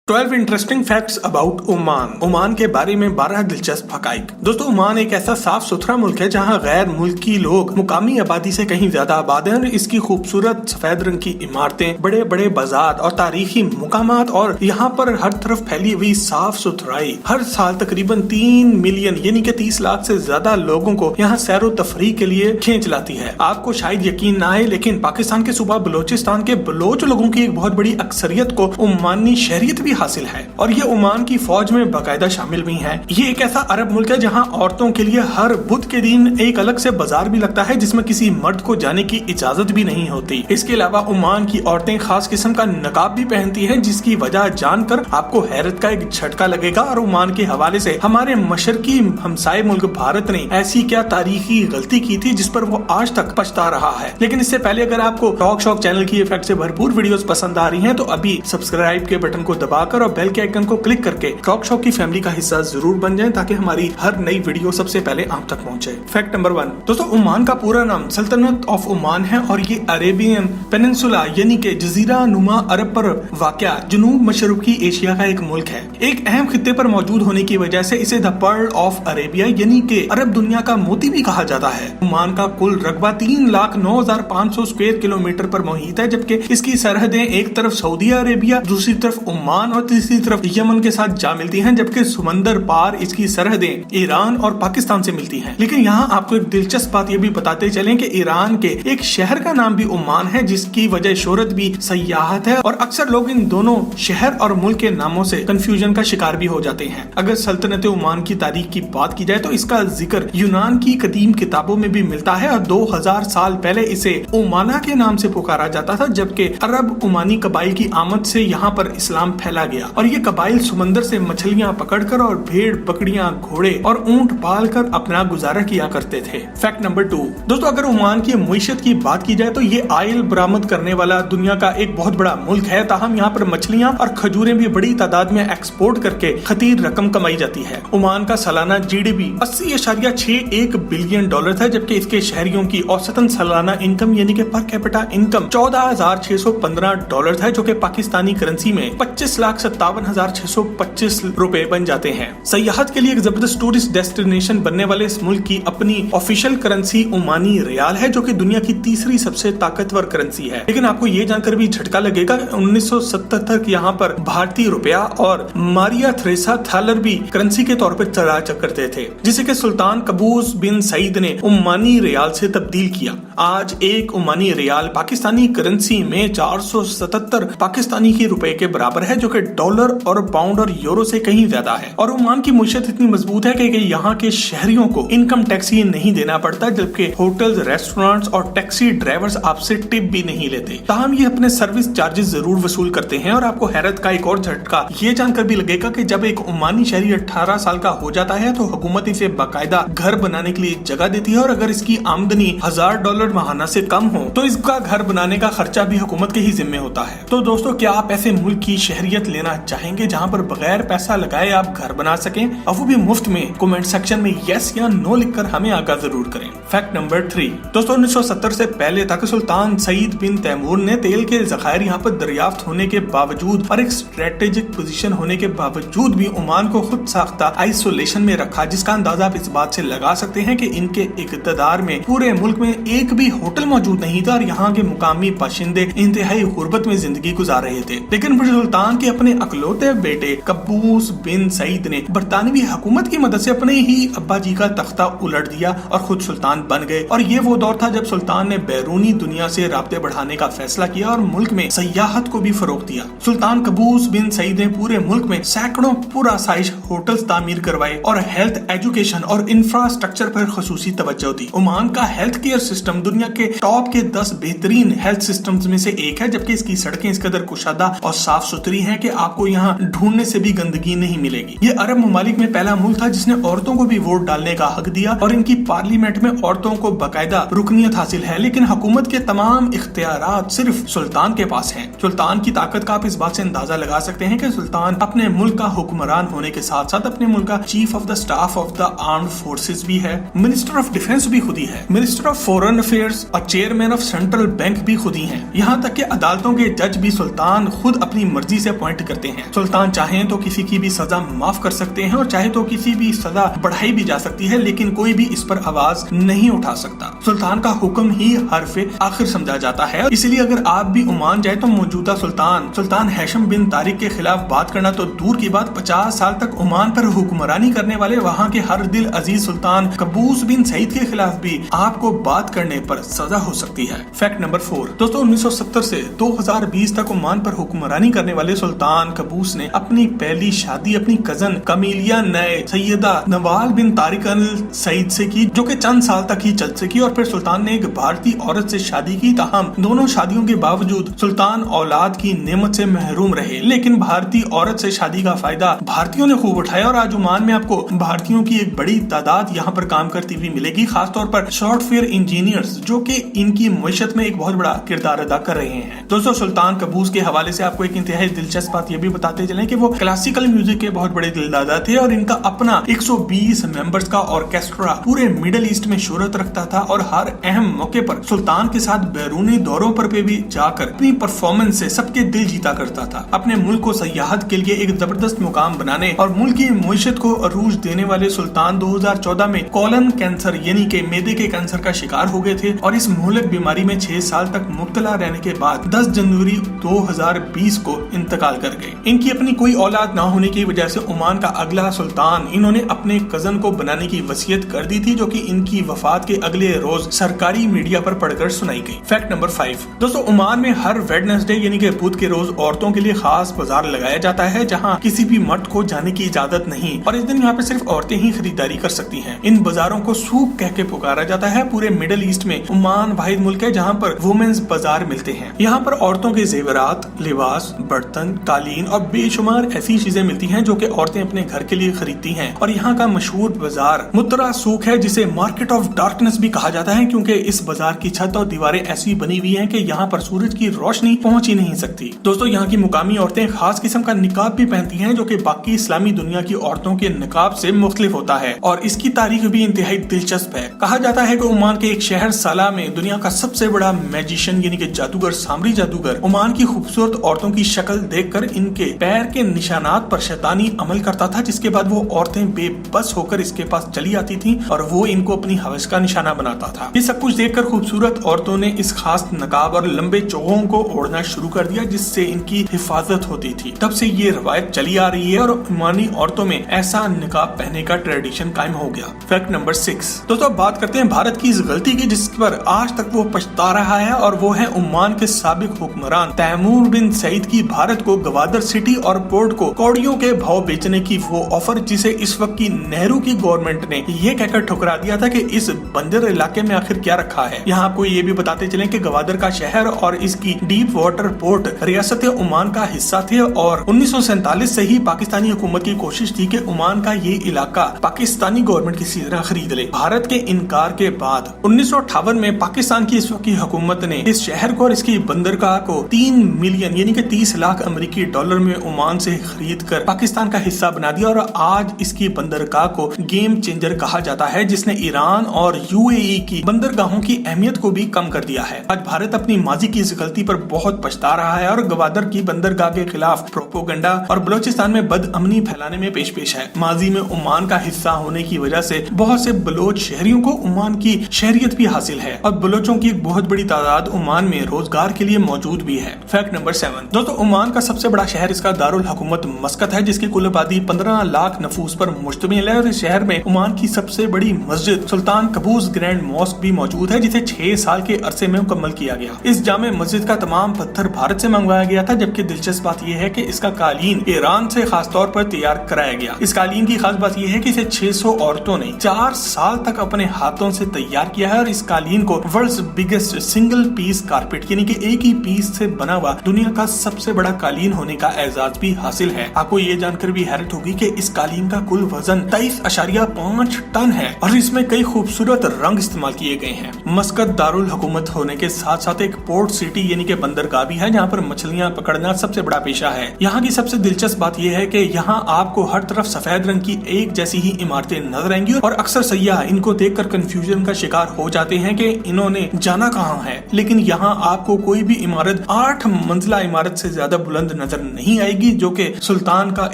12 interesting facts about Oman. Oman के बारे में 12 दिलचस्प हकाइक। दोस्तों, ओमान एक ऐसा साफ सुथरा मुल्क है जहां गैर मुल्की लोग मुकामी आबादी से कहीं ज्यादा आबाद हैं और इसकी खूबसूरत सफेद रंग की इमारतें, बड़े बड़े बाजार और तारीखी मुकामात और यहाँ पर हर तरफ फैली हुई साफ सुथराई हर साल तकरीबन 3 मिलियन यानी कि 30 लाख से ज्यादा लोगों को यहाँ सैरो तफरीह के लिए खींच लाती है। आपको शायद यकीन ना आए, लेकिन पाकिस्तान के सूबा बलोचिस्तान के बलोच लोगों की एक बहुत बड़ी अक्सरियत को ओमानी शहरियत भी हासिल है और ये ओमान की फौज में बाकायदा शामिल भी हैं। ये एक ऐसा अरब मुल्क है जहां औरतों के लिए हर बुध के दिन एक अलग से बाजार भी लगता है जिसमें किसी मर्द को जाने की इजाजत भी नहीं होती। इसके अलावा ओमान की औरतें खास किस्म का नकाब भी पहनती हैं, जिसकी वजह जानकर आपको हैरत का एक झटका लगेगा। और ओमान के हवाले से हमारे मशरकी हमसाए मुल्क भारत ने ऐसी क्या तारीखी गलती की थी जिस पर वो आज तक पछता रहा है। लेकिन इससे पहले अगर आपको टॉक शॉक चैनल की फैक्ट से भरपूर वीडियोस पसंद आ रही हैं तो अभी सब्सक्राइब के बटन को दबाकर और बेल के आइकन को क्लिक करके टॉक शॉक की फैमिली का हिस्सा जरूर बन जाएं ताकि हमारी हर नई वीडियो सबसे पहले आप तक पहुंचे। फैक्ट नंबर 1, दोस्तों, ओमान का पूरा नाम सल्तनत ऑफ ओमान है और ये अरेबियन पेनिनसुला यानी कि जजीरा नुमा अरब पर वाक़या जनूब मशरकी एशिया का एक मुल्क है। एक अहम खित्ते पर मौजूद होने की वजह से इसे द पर्ल ऑफ अरेबिया यानी कि अरब दुनिया का मोती भी कहा जाता है। ओमान का कुल रकबा 3,09,500 स्क्वायर किलोमीटर पर मुहित है, जबकि इसकी सरहदें एक तरफ सऊदी अरेबिया, दूसरी तरफ ओमान और तीसरी तरफ यमन के साथ जा मिलती हैं, जबकि समंदर पार इसकी सरहदें ईरान और पाकिस्तान से मिलती हैं। लेकिन यहाँ आपको एक दिलचस्प बात ये भी बताते चलें कि ईरान के एक शहर का नाम भी ओमान है, जिसकी वजह शोहरत भी सयाहत है और अक्सर लोग इन दोनों शहर और मुल्क के नामों से कंफ्यूजन का शिकार भी हो जाते हैं। अगर सल्तनत ओमान की तारीख की बात की जाए तो इसका जिक्र यूनान की कदीम किताबों में भी मिलता है और 2000 साल पहले इसे ओमाना के नाम से पुकारा जाता था, जबकि अरब ओमानी कबाइल की आमद से यहाँ पर इस्लाम फैला गया और ये कबाइल समंदर से मछलियां पकड़कर और भेड़, बकरियां, घोड़े और ऊंट पाल कर अपना गुजारा किया करते थे। फैक्ट नंबर 2, दोस्तों, अगर ओमान की मईशत की बात की जाए तो ये ऑयल बरामद करने वाला दुनिया का एक बहुत बड़ा मुल्क है। ताहम यहाँ पर मछलियां और खजूरें भी बड़ी तादाद में एक्सपोर्ट करके खतीर रकम कमाई जाती है। ओमान का सालाना GDP 80.61 बिलियन डॉलर था, जबकि इसके शहरियों की औसतन सालाना इनकम यानी कि पर कैपिटा इनकम 14,615 डॉलर था, जो कि पाकिस्तानी करेंसी में 25,57,625 रुपए बन जाते हैं। सयाहत के लिए एक जबरदस्त टूरिस्ट डेस्टिनेशन बनने वाले इस मुल्क की अपनी ऑफिशियल करेंसी ओमानी रियाल है, जो कि दुनिया की तीसरी सबसे ताकतवर करेंसी है। लेकिन आपको ये जानकर भी झटका लगेगा 1970 तक यहाँ पर भारतीय रुपया और मारिया थ्रेसा थालर भी करेंसी के तौर पर चला करते थे, जिसे कि सुल्तान कबूस बिन सईद ने ओमानी रियाल से तब्दील किया। आज एक ओमानी रियाल पाकिस्तानी करेंसी में 477 पाकिस्तानी के रुपए के बराबर है, जो कि डॉलर और पाउंड और यूरो से कहीं ज्यादा है। और ओमान की मुईशत इतनी मजबूत है कि यहाँ के शहरियों को इनकम टैक्स ही नहीं देना पड़ता, जबकि होटल्स, रेस्टोरेंट्स और टैक्सी ड्राइवर्स आपसे टिप भी नहीं लेते। ताहम ये अपने सर्विस चार्जेस जरूर वसूल करते हैं। और आपको हैरत का एक और झटका ये जानकर भी लगेगा कि जब एक ओमानी शहरी 18 साल का हो जाता है तो हुकूमत इसे बाकायदा घर बनाने के लिए जगह देती है और अगर इसकी आमदनी $1000 माहाना से कम हो तो इसका घर बनाने का खर्चा भी हुकूमत के ही जिम्मे होता है। तो दोस्तों, क्या आप ऐसे मुल्क की शहरियत लेना चाहेंगे जहां पर बगैर पैसा लगाए आप घर बना सकें और वो भी मुफ्त में? कमेंट सेक्शन में यस या नो लिखकर हमें आगाह जरूर करें। फैक्ट नंबर 3, दोस्तों, 1970 से पहले तक सुल्तान सईद बिन तैमूर ने तेल के जखायर यहाँ पर दरियाफ्त होने के बावजूद और एक स्ट्रेटेजिक पोजीशन होने के बावजूद भी ओमान को खुद साख्ता आइसोलेशन में रखा, जिसका अंदाजा आप इस बात से लगा सकते हैं कि इनके इक़्तिदार में पूरे मुल्क में एक भी होटल मौजूद नहीं था और यहाँ के मुकामी बाशिंदे इंतहाई गुर्बत में जिंदगी गुजार रहे थे। लेकिन फिर सुल्तान के अपने अकलौते बेटे कबूस बिन सईद ने बरतानवी हुकूमत की मदद से अपने ही अब्बा जी का तख्ता उलट दिया और खुद सुल्तान बन गए। और ये वो दौर था जब सुल्तान ने बैरूनी दुनिया से राब्ते बढ़ाने का फैसला किया और मुल्क में सयाहत को भी फरोग दिया। सुल्तान कबूस बिन सईद ने पूरे मुल्क में सैकड़ों पूरा साइज होटल्स तामीर करवाए और हेल्थ, एजुकेशन और इंफ्रास्ट्रक्चर पर खसूसी तवज्जो दी। ओमान का हेल्थ केयर सिस्टम दुनिया के टॉप के 10 बेहतरीन हेल्थ सिस्टम्स में से एक है, जबकि इसकी सड़कें इस कदर कुशादा और साफ सुथरी हैं कि आपको यहाँ ढूंढने से भी गंदगी नहीं मिलेगी। ये अरब ममालिक में पहला मुल्क था जिसने औरतों को भी वोट डालने का हक दिया और इनकी पार्लियामेंट में औरतों को बाकायदा रुकनियत हासिल है, लेकिन हुकूमत के तमाम इख्तियारात सिर्फ सुल्तान के पास हैं। सुल्तान की ताकत का आप इस बात से अंदाजा लगा सकते हैं कि सुल्तान अपने मुल्क का हुक्मरान होने के साथ साथ अपने मुल्क का chief of the staff of the armed forces भी है, मिनिस्टर ऑफ डिफेंस भी खुद ही है, मिनिस्टर ऑफ फॉरेन अफेयर्स और चेयरमैन ऑफ सेंट्रल बैंक भी खुद ही हैं। यहाँ तक कि अदालतों के जज भी सुल्तान खुद अपनी मर्जी से अपॉइंट करते हैं। सुल्तान चाहें तो किसी की भी सजा माफ कर सकते हैं और चाहे तो किसी भी सजा बढ़ाई भी जा सकती है, लेकिन कोई भी इस पर आवाज नहीं उठा सकता। सुल्तान का हुक्म ही हरफे आखिर समझा जाता है। इसलिए अगर आप भी ओमान जाए तो मौजूदा सुल्तान हैशम बिन तारिक के खिलाफ बात करना तो दूर की बात, 50 साल तक ओमान पर हुक्मरानी करने वाले वहाँ के हर दिल अजीज सुल्तान कबूस बिन सईद के खिलाफ भी आपको बात करने पर सजा हो सकती है। फैक्ट नंबर 4 दोस्तों, 1970 से 2020 तक ओमान पर हुक्मरानी करने वाले सुल्तान कबूस ने अपनी पहली शादी अपनी कजन कमीलिया नए सैयदा नवाल बिन तारिक अल सईद से की, जो कि चंद साल तक ही चल सकी, और फिर सुल्तान ने एक भारतीय औरत से शादी की। ताहम दोनों शादियों के बावजूद सुल्तान औलाद की नेमत से महरूम रहे, लेकिन भारतीय औरत से शादी का फायदा भारतीयों ने खूब उठाया और आज ओमान में आपको भारतीयों की एक बड़ी तादाद यहाँ पर काम करती हुई मिलेगी, खासतौर पर सॉफ्टवेयर इंजीनियर्स, जो कि इनकी मईशत में एक बहुत बड़ा किरदार अदा कर रहे हैं। दोस्तों, सुल्तान कबूस के हवाले से आपको एक इंतहाई दिलचस्प बात ये भी बताते चलें कि वो क्लासिकल म्यूजिक के बहुत बड़े दिलदादा थे और इनका अपना 120 मेंबर्स का ऑर्केस्ट्रा पूरे मिडिल ईस्ट में शोहरत रखता था और हर अहम मौके पर सुल्तान के साथ बैरूनी दौरों पर भी जाकर अपनी परफॉर्मेंस से सबके दिल जीता करता था। अपने मुल्क को सयाहत के लिए एक जबरदस्त मुकाम बनाने और मुल्क की मईशत को अरूज देने वाले सुल्तान 2014 में कोलन कैंसर यानी कि मैदे के कैंसर का शिकार हो गए थे और इस मुहलक बीमारी में 6 साल तक मुब्तला रहने के बाद 10 जनवरी 2020 को इंतकाल कर गए। इनकी अपनी कोई औलाद ना होने की वजह से ओमान का अगला सुल्तान इन्होंने अपने कजन को बनाने की वसीयत कर दी थी, जो कि इनकी वफात के अगले रोज सरकारी मीडिया पर पढ़कर सुनाई गई। फैक्ट नंबर 5 दोस्तों, ओमान में हर वेडनेसडे यानी कि बुध के रोज औरतों के लिए खास बाजार लगाया जाता है, जहां किसी भी मर्द को जाने की इजाजत नहीं और इस दिन यहाँ पे सिर्फ औरतें ही खरीदारी कर सकती हैं। इन बाजारों को सूक कह के पुकारा जाता है। पूरे मिडिल ईस्ट में ओमान वाहिद मुल्क है जहाँ पर वुमेन्स बाजार मिलते हैं। यहाँ पर औरतों के जेवरात, लिबास, बर्तन, कालीन और बेशुमार ऐसी चीजें मिलती हैं जो कि औरतें अपने घर के लिए खरीदती हैं। और यहाँ का मशहूर बाजार मुत्तरा सूक है, जिसे मार्केट ऑफ डार्कनेस भी कहा जाता है, क्योंकि इस बाजार की छत और दीवारें ऐसी बनी हुई हैं कि यहाँ पर सूरज की रोशनी पहुंच ही नहीं सकती। दोस्तों, यहाँ की मुकामी औरतें खास किस्म का निकाब भी पहनती हैं, जो कि बाकी इस्लामी दुनिया की औरतों के निकाब से मुख्तलिफ होता है और इसकी तारीख भी इंतहाई दिलचस्प है। कहा जाता है कि ओमान के एक शहर साला में दुनिया का सबसे बड़ा मैजिशियन यानी कि जादूगर, सामरी जादूगर, ओमान की खूबसूरत औरतों की शक्ल देखकर इनके पैर के निशानात पर शैतानी अमल करता था, जिसके बाद वो औरतें बेबस होकर इसके पास चली आती थीं और वो इनको अपनी हवस का निशाना बनाता था। ये सब कुछ देखकर खूबसूरत औरतों ने इस खास नकाब और लंबे चोगों को ओढ़ना शुरू कर दिया, जिससे इनकी हिफाजत होती थी। तब से ये रवायत चली आ रही है और ओमानी औरतों में ऐसा निकाब पहनने का ट्रेडिशन कायम हो गया। फैक्ट नंबर 6 दोस्तों, बात करते हैं भारत की इस गलती की जिस पर आज तक वो पछता रहा है, और वो है ओमान के साबिक हुक्मरान तैमूर बिन सईद की भारत को गवादर सिटी और पोर्ट को कौड़ियों के भाव बेचने की वो ऑफर, जिसे इस वक्त की नेहरू की गवर्नमेंट ने ये कहकर ठुकरा दिया था कि इस बंदर इलाके में आखिर क्या रखा है। यहाँ आपको ये भी बताते चलें कि गवादर का शहर और इसकी डीप वाटर पोर्ट रियासत ओमान का हिस्सा थे और 1947 से ही पाकिस्तानी हुकूमत की कोशिश थी कि ओमान का ये इलाका पाकिस्तानी गवर्नमेंट किसी तरह खरीद ले। भारत के इनकार के बाद 1958 में पाकिस्तान की इस वक्त की हुकूमत ने इस शहर को और इसकी बंदरगाह को 3 मिलियन यानी कि 30 लाख अमेरिकी डॉलर में ओमान से खरीद कर पाकिस्तान का हिस्सा बना दिया और आज इसकी बंदरगाह को गेम चेंजर कहा जाता है, जिसने ईरान और यूएई की बंदरगाहों की अहमियत को भी कम कर दिया है। आज भारत अपनी माजी की इस गलती पर बहुत पछता रहा है और गवादर की बंदरगाह के खिलाफ प्रोपोगंडा और बलोचिस्तान में बदअमनी फैलाने में पेश है। माजी में ओमान का हिस्सा होने की वजह से बहुत से बलोच शहरियों को ओमान की शहरियत भी हासिल है और बलोचों की एक बहुत बड़ी तादाद ओमान में रोजगार के लिए मौजूद भी है। फैक्ट नंबर 7 दोस्तों, ओमान का सबसे बड़ा शहर इसका दारुल हुकूमत मस्कत है, जिसकी कुल आबादी 15 लाख नफूस पर मुश्तमिल है और इस शहर में ओमान की सबसे बड़ी मस्जिद सुल्तान कबूस ग्रैंड मॉस्क भी मौजूद है, जिसे 6 साल के अरसे में मुकम्मल किया गया। इस जामे मस्जिद का तमाम पत्थर भारत से मंगवाया गया था, जबकि दिलचस्प बात यह है कि इसका कालीन ईरान से खास तौर पर तैयार कराया गया। इस कालीन की खास बात यह है कि इसे 600 औरतों ने 4 साल तक अपने हाथों से तैयार किया है और इस कालीन को world's biggest single piece carpet यानी कि एक ही पीस से बना हुआ दुनिया का सबसे बड़ा कालीन होने का एजाज भी हासिल है। आपको ये जानकर भी हैरत होगी कि इस कालीन का कुल वजन 23.5 टन है और इसमें कई खूबसूरत खूबसूरत रंग इस्तेमाल किए गए हैं। मस्कत दारुल हुकूमत होने के साथ साथ एक पोर्ट सिटी यानी कि बंदरगाह भी है, जहाँ पर मछलियां पकड़ना सबसे बड़ा पेशा है। यहाँ की सबसे दिलचस्प बात यह है कि यहाँ आपको हर तरफ सफेद रंग की एक जैसी ही इमारतें नजर आएंगी और अक्सर सयाह इनको देखकर कंफ्यूजन का शिकार हो जाते हैं कि इन्होंने जाना कहाँ है। लेकिन यहाँ आपको कोई भी इमारत 8 मंजिला इमारत से ज्यादा बुलंद नजर नहीं आएगी, जो कि सुल्तान का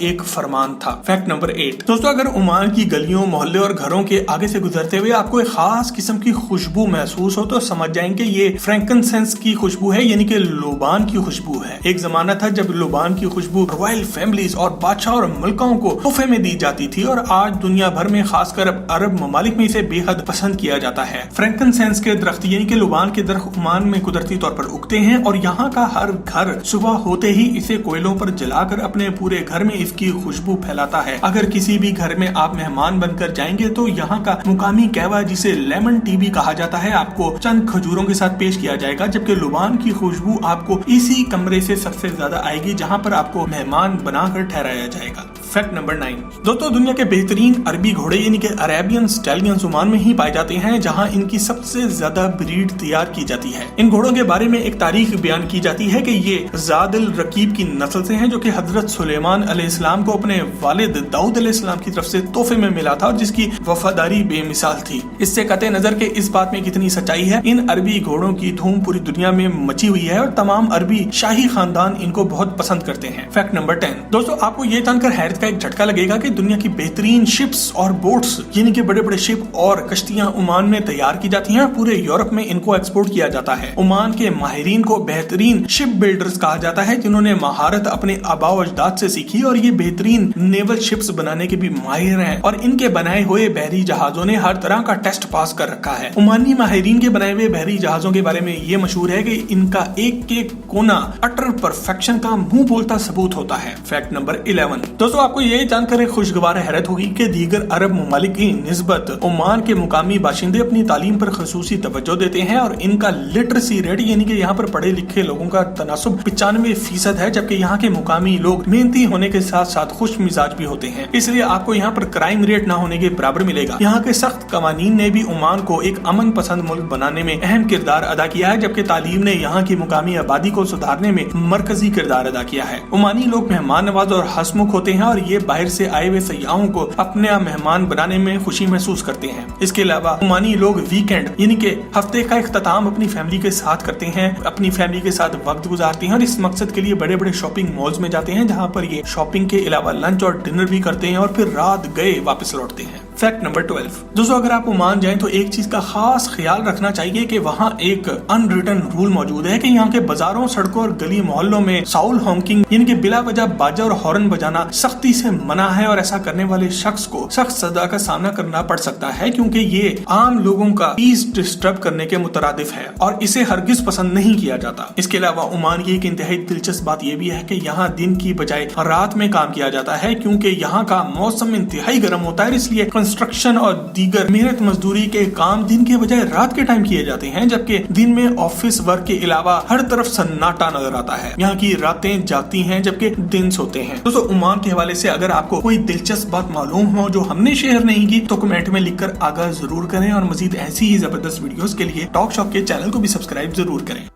एक फरमान था। फैक्ट नंबर 8 दोस्तों, अगर ओमान की गलियों, मोहल्ले और घरों के आगे से गुजरते हुए आपको एक खास किस्म की खुशबू महसूस हो तो समझ जाएंगे ये फ्रैंकिनसेंस की खुशबू है, यानी कि लोबान की खुशबू है। एक जमाना था जब लोबान की खुशबू रॉयल फैमिलीज और बादशाह और मुल्कों को तोहफे में दी जाती थी और आज दुनिया भर में खासकर अरब ममालिक में इसे बेहद पसंद किया जाता है। फ्रैंकिनसेंस के दरख्त यानी कि लोबान के दरख्त ओमान में कुदरती तौर पर उगते हैं और यहाँ का हर घर सुबह होते ही इसे कोयलों पर जलाकर अपने पूरे घर में इसकी खुशबू फैलाता है। अगर किसी भी घर में आप मेहमान बनकर जाएंगे तो यहाँ का मुकामी कहवा, जिसे लेमन टी भी कहा जाता है, आपको चंद खजूरों के साथ पेश किया जाएगा, जबकि लोबान की खुशबू आपको इसी कमरे से सबसे ज्यादा आएगी जहाँ पर आपको मेहमान बनाकर ठहराया जाएगा। फैक्ट नंबर 9 दोस्तों, दुनिया के बेहतरीन अरबी घोड़े यानी कि अरेबियन स्टैलियंस ओमान में ही पाए जाते हैं, जहां इनकी सबसे ज्यादा ब्रीड तैयार की जाती है। इन घोड़ों के बारे में एक तारीख बयान की जाती है कि ये ज़ादिल रकीब की नस्ल से हैं, जो कि हजरत सुलेमान अलैहिस्सलाम को अपने वालिद दाऊद अलैहिस्सलाम की तरफ से तोहफे में मिला था और जिसकी वफादारी बेमिसाल थी। इससे कतई नजर के इस बात में कितनी सच्चाई है, इन अरबी घोड़ों की धूम पूरी दुनिया में मची हुई है और तमाम अरबी शाही खानदान इनको बहुत पसंद करते हैं। फैक्ट नंबर 10 दोस्तों, आपको ये जानकर हैरत का एक झटका लगेगा कि दुनिया की बेहतरीन शिप्स और बोट्स यानी कि बड़े बड़े शिप और कश्तियां ओमान में तैयार की जाती हैं। पूरे यूरोप में इनको एक्सपोर्ट किया जाता है। ओमान के माहिरीन को बेहतरीन शिप बिल्डर्स कहा जाता है, जिन्होंने महारत अपने आबाओ अजदाद से सीखी और ये बेहतरीन नेवल शिप्स बनाने के भी माहिर हैं और इनके बनाए हुए बहरी जहाजों ने हर तरह का टेस्ट पास कर रखा है। ओमानी माहिरीन के बनाए हुए बहरी जहाजों के बारे में ये मशहूर है कि इनका एक एक कोना अटर परफेक्शन का मुंह बोलता सबूत होता है। फैक्ट नंबर 11 दोस्तों, आपको ये जानकर एक खुशगवार हैरत होगी कि दीगर अरब ममालिक की निस्बत ओमान के मुकामी बाशिंदे अपनी तालीम पर खसूसी तवज्जो देते हैं और इनका लिटरेसी रेट यानी कि यहाँ पर पढ़े लिखे लोगों का तनासुब 95% है, जबकि यहाँ के मुकामी लोग मेहनती होने के साथ साथ खुश मिजाज भी होते हैं। इसलिए आपको यहाँ पर क्राइम रेट न होने के बराबर मिलेगा। यहाँ के सख्त कवानीन ने भी ओमान को एक अमन पसंद मुल्क बनाने में अहम किरदार अदा किया है, जबकि तालीम ने यहाँ की मुकामी आबादी को सुधारने में मरकजी किरदार अदा किया है। ओमानी लोग मेहमान नवाज और हंसमुख होते हैं और ये बाहर से आए हुए सयाहों को अपने मेहमान बनाने में खुशी महसूस करते हैं। इसके अलावा ओमानी लोग वीकेंड यानी कि हफ्ते का इख्तिताम अपनी फैमिली के साथ करते हैं, अपनी फैमिली के साथ वक्त गुजारते हैं और इस मकसद के लिए बड़े बड़े शॉपिंग मॉल्स में जाते हैं, जहां पर ये शॉपिंग के अलावा लंच और डिनर भी करते हैं और फिर रात गए वापस लौटते हैं। फैक्ट नंबर 12 दोस्तों, अगर आप ओमान जाएं तो एक चीज का खास ख्याल रखना चाहिए कि वहाँ एक अनरिटन रूल मौजूद है कि यहाँ के बाजारों, सड़कों और गली मोहल्लों में साउल हॉकिंग यानी कि बिला वजह बाजा और हॉर्न बजाना सख्ती से मना है और ऐसा करने वाले शख्स को सख्त सजा का सामना करना पड़ सकता है, क्योंकि ये आम लोगों का पीस डिस्टर्ब करने के मुतरादिफ है और इसे हरगिज पसंद नहीं किया जाता। इसके अलावा ओमान की एक इंतहाई दिलचस्प बात यह भी है कि यहाँ दिन की बजाय रात में काम किया जाता है, क्योंकि यहाँ का मौसम इंतहाई गर्म होता है। इसलिए कंस्ट्रक्शन और दीगर मेहनत मजदूरी के काम दिन के बजाय रात के टाइम किए जाते हैं, जबकि दिन में ऑफिस वर्क के अलावा हर तरफ सन्नाटा नजर आता है। यहाँ की रातें जागती हैं जबकि दिन सोते हैं। दोस्तों, ओमान के हवाले से अगर आपको कोई दिलचस्प बात मालूम हो जो हमने शेयर नहीं की तो कमेंट में लिखकर आगाह जरूर करें और मजीद ऐसी ही जबरदस्त वीडियोस के लिए टॉक शॉप के चैनल को भी सब्सक्राइब जरूर करें।